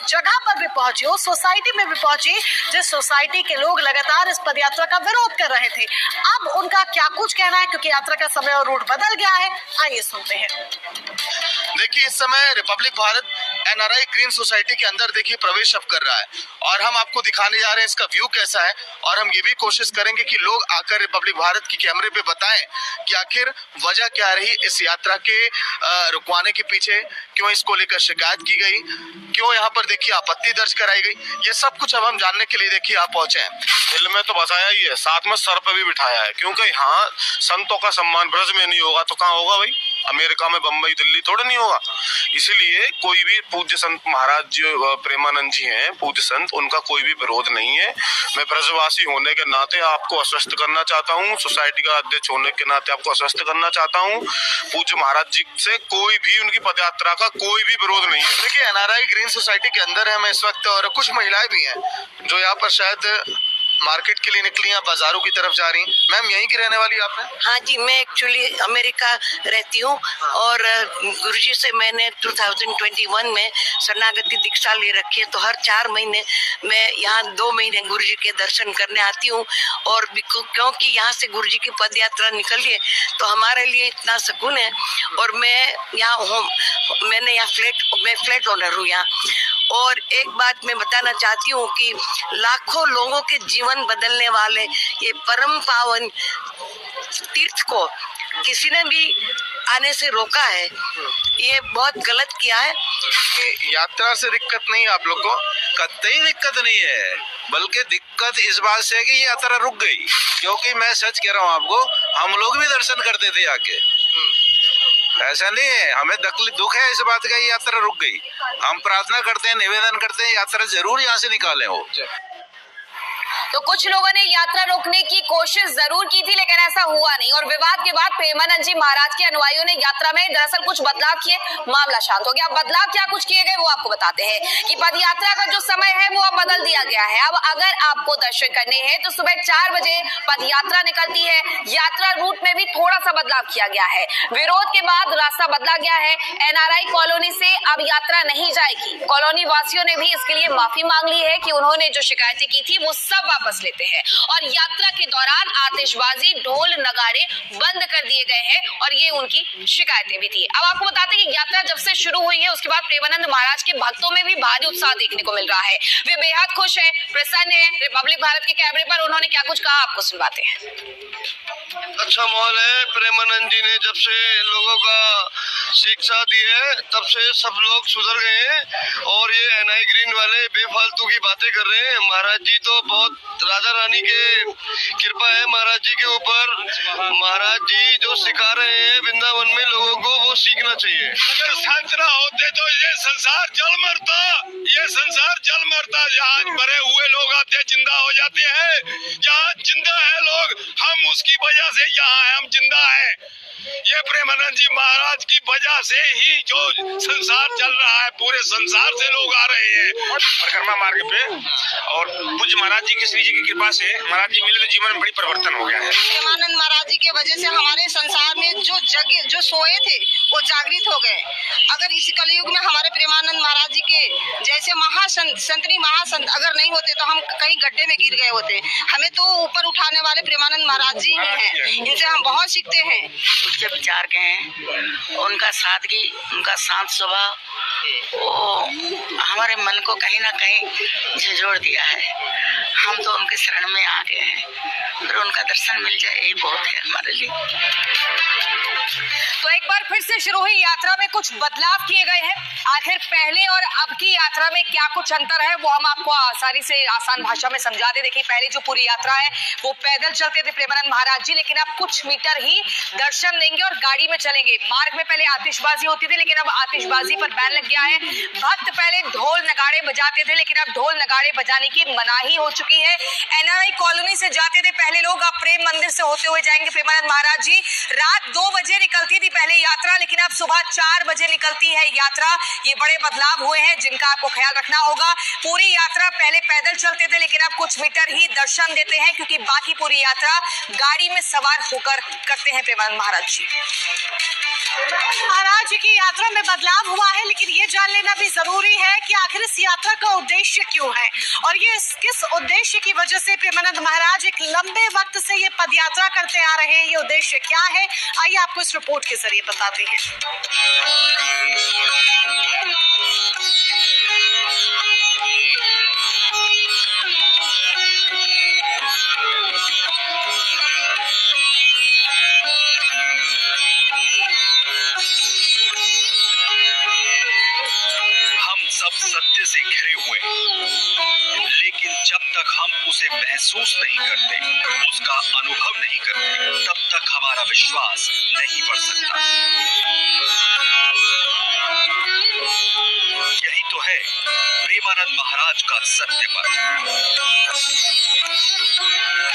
जगह पर भी पहुंची, उस सोसाइटी में भी पहुंची जिस सोसाइटी के लोग लगातार इस पदयात्रा का विरोध कर रहे थे। अब उनका क्या कुछ कहना है, क्योंकि यात्रा का समय और रूट बदल गया है, आइए सुनते हैं। देखिए, इस समय Republic Bharat NRI green society के अंदर देखिए प्रवेश अब कर रहा है और हम आपको दिखाने जा रहे हैं इसका व्यू कैसा है, और हम ये भी कोशिश करेंगे कि लोग आकर रिपब्लिक भारत की कैमरे पे बताएं कि आखिर वजह क्या रही इस यात्रा के रुकवाने के पीछे, क्यों इसको लेकर शिकायत की गई, क्यों यहाँ पर देखिए आपत्ति दर्ज कराई गई। ये सब कुछ अब हम जानने के लिए देखिए आप पहुंचे हैं। दिल में तो बसाया ही है, साथ में सर पे भी बिठाया है, क्योंकि यहाँ संतों का सम्मान ब्रज में नहीं होगा तो कहाँ होगा भाई? अमेरिका में, बम्बई, दिल्ली थोड़ा नहीं होगा। इसीलिए कोई भी पूज्य संत महाराज जी प्रेमानंद जी हैं, पूज्य संत, उनका कोई भी विरोध नहीं है। मैं ब्रजवासी होने के नाते आपको आश्वस्त करना चाहता हूँ, सोसाइटी का अध्यक्ष होने के नाते आपको आश्वस्त करना चाहता हूँ, पूज्य महाराज जी से कोई भी उनकी पदयात्रा का कोई भी विरोध नहीं है। देखिए, एनआरआई ग्रीन सोसाइटी के अंदर है मैं इस वक्त, और कुछ महिलाएं भी हैं जो यहाँ पर शायद मार्केट के लिए निकली हैं, बाजारों की तरफ जा रही हैं। मैम, यहीं की रहने वाली आप हैं? हाँ जी, मैं एक्चुअली अमेरिका रहती हूँ और गुरुजी से मैंने 2021 में शरणागति दीक्षा ले रखी है, तो हर 4 महीने मैं यहाँ 2 महीने गुरुजी के दर्शन करने आती हूँ। और क्योंकि यहाँ से गुरुजी की पद यात्रा निकली है तो हमारे लिए इतना सुकून है। और मैं यहाँ मैंने यहाँ फ्लैट ओनर हूँ यहाँ। और एक बात मैं बताना चाहती हूँ कि लाखों लोगों के जीवन बदलने वाले ये परम पावन तीर्थ को किसी ने भी आने से रोका है, ये बहुत गलत किया है। यात्रा से दिक्कत नहीं है आप लोग को? कतई दिक्कत नहीं है, बल्कि दिक्कत इस बात से है कि ये यात्रा रुक गई। क्योंकि मैं सच कह रहा हूँ आपको, हम लोग भी दर्शन करते थे आके, ऐसा नहीं है, हमें दुख है इस बात का, ये यात्रा रुक गई। हम प्रार्थना करते हैं, निवेदन करते हैं, यात्रा जरूर यहाँ से निकालें वो। तो कुछ लोगों ने यात्रा रोकने की कोशिश जरूर की थी, लेकिन ऐसा हुआ नहीं। और विवाद के बाद प्रेमानंद जी महाराज के अनुयायियों ने यात्रा में दरअसल कुछ बदलाव किए, मामला शांत हो गया। बदलाव क्या कुछ किए गए वो आपको बताते हैं कि पद यात्रा का जो समय है वो अब बदल दिया गया है। अब अगर आपको दर्शन करने हैं तो सुबह 4 बजे पद यात्रा निकलती है। यात्रा रूट में भी थोड़ा सा बदलाव किया गया है। विरोध के बाद रास्ता बदला गया है। एनआरआई कॉलोनी से अब यात्रा नहीं जाएगी। कॉलोनी वासियों ने भी इसके लिए माफी मांग ली है कि उन्होंने जो शिकायतें की थी वो सब वापस लेते हैं। और यात्रा के दौरान आतिशबाजी, ढोल नगाड़े बंद कर दिए गए हैं और ये उनकी शिकायतें भी थी। अब आपको बताते हैं कि यात्रा जब से शुरू हुई है उसके बाद प्रेमानंद महाराज के भक्तों में भी भारी उत्साह देखने को मिल रहा है। वे बेहद खुश हैं, प्रसन्न हैं। रिपब्लिक भारत के कैमरे पर उन्होंने क्या कुछ कहा आपको सुनवाते हैं। अच्छा माहौल है। प्रेमानंद जी ने जब से लोगों का शिक्षा दी है तब से सब लोग सुधर गए हैं और ये एनआई ग्रीन वाले बेफालतू की बातें कर रहे हैं। महाराज जी तो बहुत, राजा रानी के कृपा है महाराज जी के ऊपर। महाराज जी जो सिखा रहे हैं वृंदावन में लोगों को, वो सीखना चाहिए। अगर संत ना होते तो ये संसार जल मरता, ये संसार जल मरता। आज मरे हुए लोग आते जिंदा हो जाते हैं, जहाँ जिंदा है लोग, हम उसकी वजह से यहाँ है, हम जिंदा है। ये प्रेमानंद जी महाराज की वजह से ही जो संसार चल रहा है, पूरे संसार से लोग आ रहे हैं परिक्रमा मार्ग पे। और पूज्य महाराज जी की, श्री जी की कृपा से महाराज जी मिले तो जीवन में बड़ी परिवर्तन हो गया है। प्रेमानंद महाराज जी के वजह से हमारे संसार में जो सोए थे वो जागृत हो गए। अगर इस कलयुग में हमारे प्रेमानंद महाराज जी के जैसे संतनी महासंत अगर नहीं होते तो हम कहीं गड्ढे में गिर गए होते। हमें तो ऊपर उठाने वाले प्रेमानंद महाराज जी ही हैं, इनसे हम बहुत सीखते हैं। उच्च विचार के हैं, उनका सादगी, उनका शांत स्वभाव, वो हमारे मन को कहीं ना कहीं झंझोड़ दिया है। हम तो उनके शरण में आ गए हैं, फिर उनका दर्शन मिल जाए यही बहुत है हमारे लिए। तो एक बार फिर से शुरू हुई यात्रा में कुछ बदलाव किए गए हैं। आखिर पहले और अब की यात्रा में क्या कुछ अंतर है वो हम आपको आसानी से आसान भाषा में समझा दे। देखिए, पहले जो पूरी यात्रा है वो पैदल चलते थे प्रेमानंद महाराज जी, लेकिन अब कुछ मीटर ही दर्शन देंगे और गाड़ी में चलेंगे। मार्ग में पहले आतिशबाजी होती थी, लेकिन अब आतिशबाजी पर बैन लग गया है। भक्त पहले ढोल नगाड़े बजाते थे, लेकिन अब ढोल नगाड़े बजाने की मनाही हो चुकी चुकी है। एनआरआई कॉलोनी से जाते थे पहले लोग, अब प्रेम मंदिर से होते हुए जाएंगे प्रेमानंद महाराज जी। रात 2 बजे निकलती थी पहले यात्रा, लेकिन अब सुबह 4 बजे निकलती है यात्रा। ये बड़े बदलाव हुए हैं जिनका आपको ख्याल रखना होगा। पूरी यात्रा पहले पैदल चलते थे, लेकिन अब कुछ मीटर ही दर्शन देते हैं, क्योंकि बाकी पूरी यात्रा गाड़ी में सवार होकर करते हैं प्रेमानंद महाराज जी। महाराज जी की यात्रा में बदलाव हुआ है, लेकिन ये जान लेना भी जरूरी है कि आखिर इस यात्रा का उद्देश्य क्यों है और ये किस उद्देश्य की वजह से प्रेमानंद महाराज एक लंबे वक्त से ये पदयात्रा करते आ रहे हैं। ये उद्देश्य क्या है, आइए आपको इस रिपोर्ट के जरिए बताते हैं। सब सत्य से घिरे हुए हैं, लेकिन जब तक हम उसे महसूस नहीं करते, उसका अनुभव नहीं करते, तब तक हमारा विश्वास नहीं बढ़ सकता। यही तो है प्रेमानंद महाराज का सत्य पथ,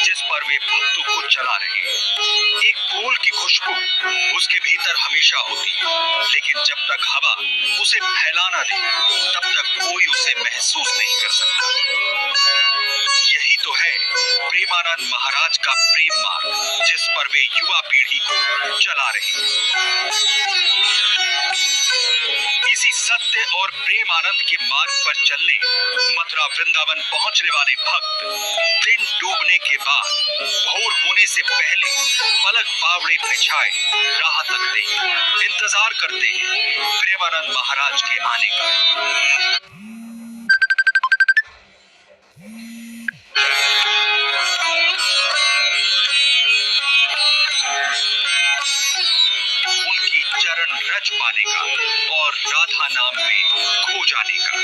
जिस पर वे भक्तों को चला रहे हैं। एक फूल की खुशबू उसके भीतर हमेशा होती है, लेकिन जब तक हवा उसे फैलाना दे, तब तक कोई उसे महसूस नहीं कर सकता। यही तो है प्रेमानंद महाराज का प्रेम मार्ग, जिस पर वे युवा पीढ़ी को चला रहे हैं। इसी सत्य और प्रेम आनंद के मार्ग पर चलने मथुरा वृंदावन पहुंचने वाले भक्त दिन डूबने के बाद भोर होने से पहले पलक बावड़े बिछाए राह तकते हैं, इंतजार करते हैं प्रेमानंद महाराज के आने का। उनकी चरण रज पाने का और राधा नाम में खो जाने का।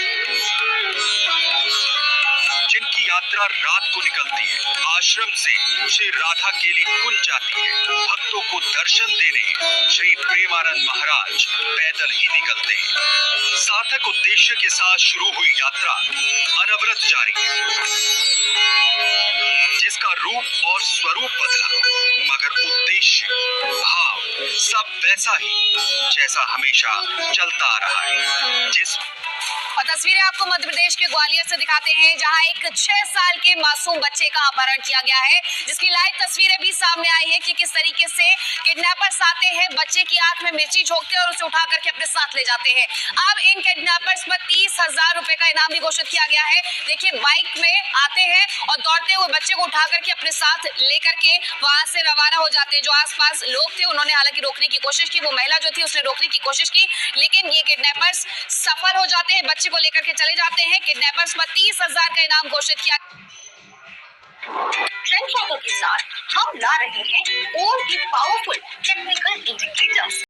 जिनकी यात्रा रात को निकलती है, आश्रम से श्री राधा केली कुंज जाती है, भक्तों को दर्शन देने श्री प्रेमानंद महाराज पैदल ही निकलते हैं। सार्थक उद्देश्य के साथ शुरू हुई यात्रा अनवरत जारी है, जिसका रूप और स्वरूप बदला, मगर उद्देश्य, भाव सब वैसा ही जैसा हमेशा चलता आ रहा है। जिस और तस्वीरें आपको मध्य प्रदेश के ग्वालियर से दिखाते हैं, जहां एक 6 साल के मासूम बच्चे का अपहरण किया गया है, जिसकी लाइव तस्वीरें भी सामने आई है कि किस तरीके से किडनैपर्स आते हैं, बच्चे की आंख में मिर्ची झोंकते हैं और उसे उठा करके अपने साथ ले जाते हैं। अब इन किडनैपर्स पर 30,000 रुपए का इनाम भी घोषित किया गया है। देखिए, बाइक में आते हैं और दौड़ते हुए बच्चे को उठा करके अपने साथ लेकर के वहां से रवाना हो जाते हैं। जो आसपास लोग थे उन्होंने हालांकि रोकने की कोशिश की, वो महिला जो थी उसने रोकने की कोशिश की, लेकिन ये किडनैपर्स सफल हो जाते हैं, बच्चे को लेकर के चले जाते हैं। किडनैपर्स पर 30,000 का इनाम घोषित किया। ट्रेंड के साथ हम ला रहे हैं और भी पावरफुल टेक्निकल इंडिकेटर्स।